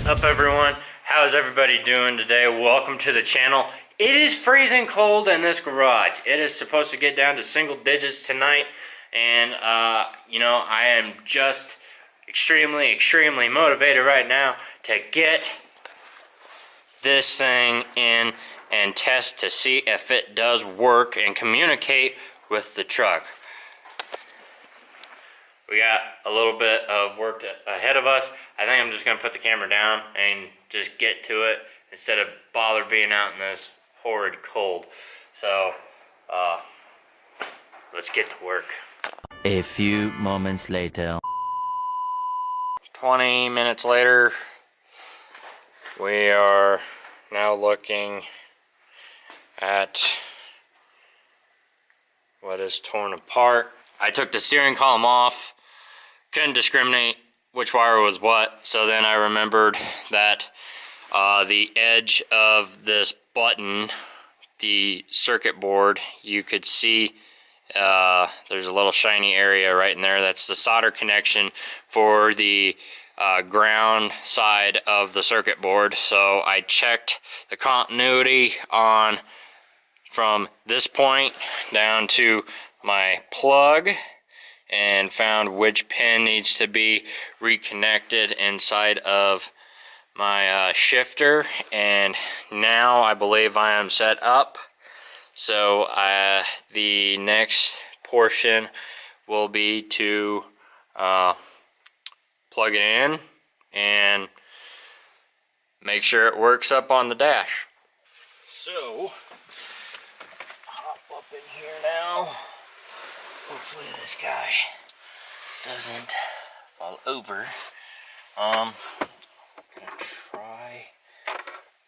up, everyone? How is everybody doing today? Welcome to the channel. It is freezing cold in this garage. It is supposed to get down to single digits tonight, and you know, I am just extremely motivated right now to get this thing in and test to see if it does work and communicate with the truck. We got a little bit of work ahead of us. I think I'm just gonna put the camera down and just get to it instead of bother being out in this horrid cold. So, let's get to work. A few moments later. 20 minutes later, we are now looking at what is torn apart. I took the steering column off, couldn't discriminate which wire was what, so then I remembered that the edge of this button, the circuit board, you could see there's a little shiny area right in there. That's the solder connection for the ground side of the circuit board. So I checked the continuity on from this point down to my plug and found which pin needs to be reconnected inside of my shifter, and now I believe I am set up. So the next portion will be to plug it in and make sure it works up on the dash. So hop up in here now. Hopefully this guy doesn't fall over. I'm gonna try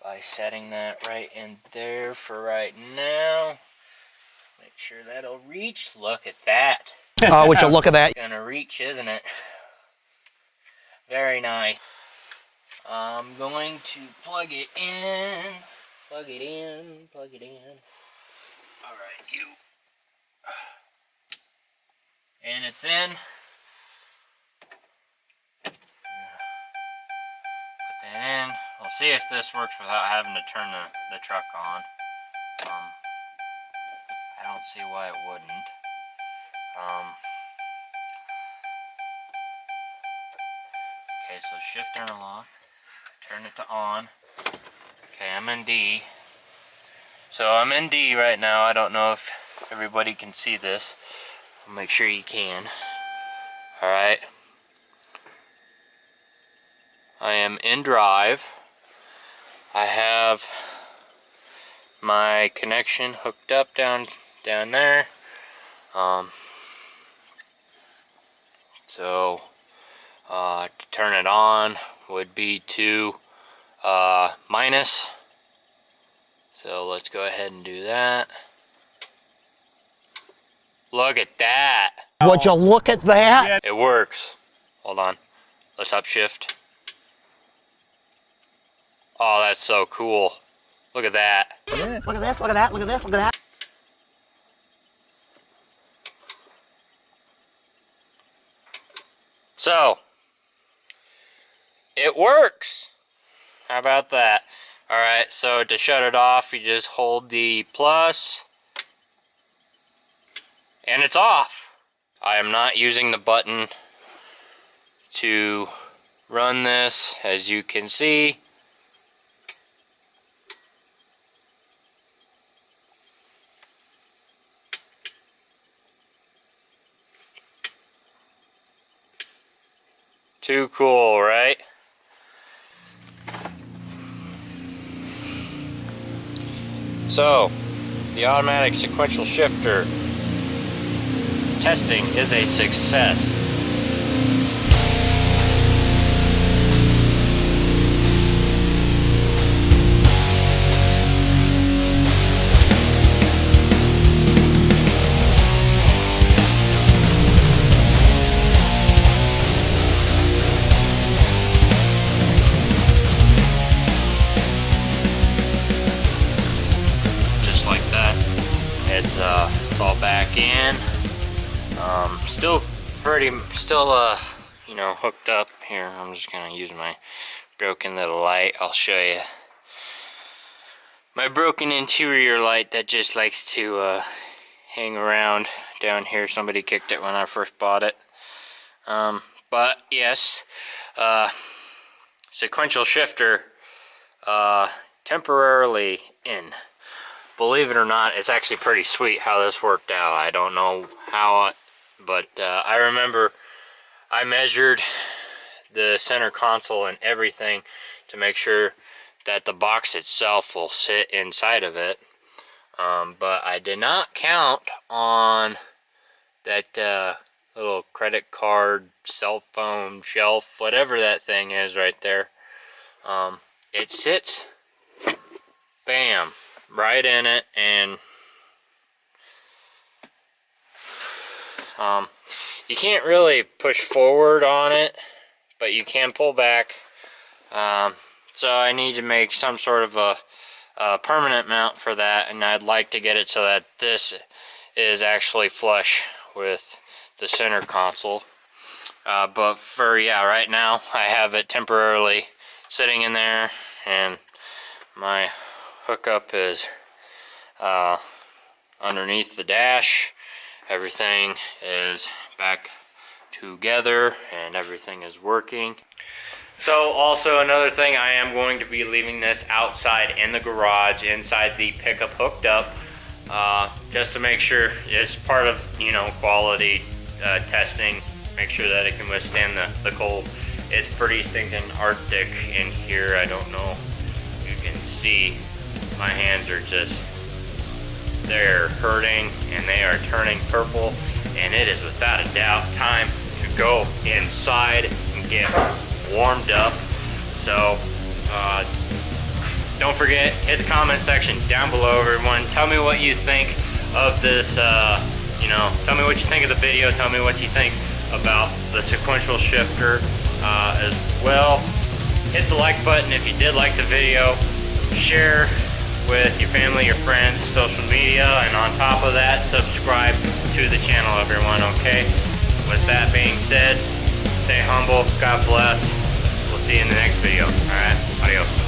by setting that right in there for right now. Make sure that'll reach. Look at that. Oh, would you look at that? It's gonna reach, isn't it? Very nice. I'm going to plug it in. Plug it in. Plug it in. Alright, you. And it's in. Put that in. We'll see if this works without having to turn the truck on. I don't see why it wouldn't. Okay, so shift interlock. Turn it to on. Okay, I'm in D. So I'm in D right now. I don't know if everybody can see this. I'll make sure you can. Alright. I am in drive. I have my connection hooked up down there. So to turn it on would be to minus. So let's go ahead and do that. Look at that. Would you look at that? It works. Hold on. Let's upshift. Oh, that's so cool. Look at that. Look at this, look at that, look at this, look at that. So, it works. How about that? Alright, so to shut it off, you just hold the plus, and it's off. I am not using the button to run this, as you can see. Too cool, right? So, the automatic sequential shifter testing is a success. It's all back in. Still you know, hooked up here. I'm just gonna use my broken little light. I'll show you. My broken interior light that just likes to hang around down here. Somebody kicked it when I first bought it. But yes, sequential shifter temporarily in. Believe it or not, it's actually pretty sweet how this worked out. I don't know how, but I remember I measured the center console and everything to make sure that the box itself will sit inside of it. But I did not count on that little credit card, cell phone, shelf, whatever that thing is right there. It sits, bam, right in it, and you can't really push forward on it, but you can pull back. So I need to make some sort of a permanent mount for that, and I'd like to get it so that this is actually flush with the center console. But for, yeah, right now I have it temporarily sitting in there, and my hookup is underneath the dash. Everything is back together and everything is working. So also another thing, I am going to be leaving this outside in the garage, inside the pickup hooked up, just to make sure it's part of, you know, quality testing, make sure that it can withstand the cold. It's pretty stinking Arctic in here. I don't know if you can see, my hands are just, they're hurting and they are turning purple, and it is without a doubt time to go inside and get warmed up. So don't forget, hit the comment section down below, everyone. Tell me what you think of this, you know, tell me what you think of the video, tell me what you think about the sequential shifter as well. Hit the like button if you did like the video, share with your family, your friends, social media, and on top of that, subscribe to the channel, everyone, okay? With that being said, stay humble, God bless. We'll see you in the next video. All right, adios.